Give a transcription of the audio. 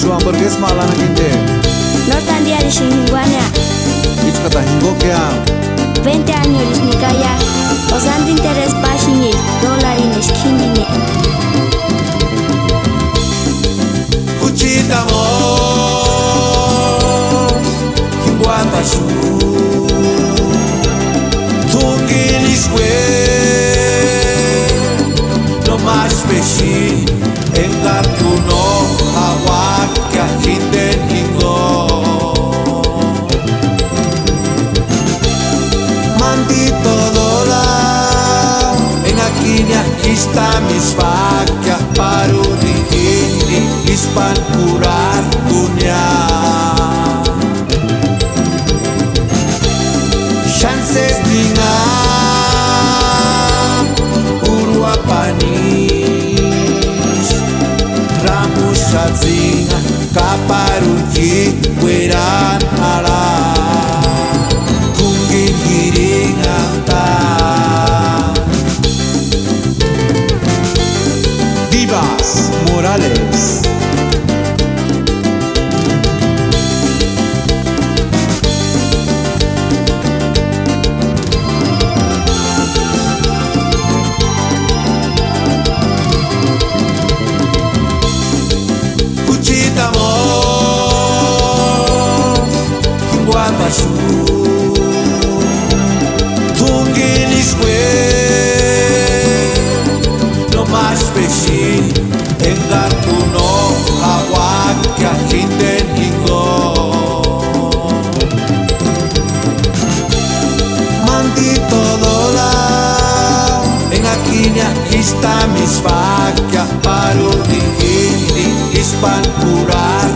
Chu hamburgues malana kinde. No tan día de Shinguania. Ich kata hingo kya. 20 años ni kaya. Osando interés pashinye. $1 kindine. Kuchita mo. Hinguanta shu. Tungiliswe. No mais peixi. Engatuno. Hawa kya hinden hingo. Maldito dólar, en Aquina está mis vacas para unir y para curar dunia. Chances dina, uruapanis, ramos chazinha, caparuki, cueran ala. Divas Morales. Kuchita mo, hinguanta shu. Tungiliswe, no mais peixi, engatuno, hawa kya hinden hingo. Maldito dólar, en Aquina está mis vacas para unir y para curar.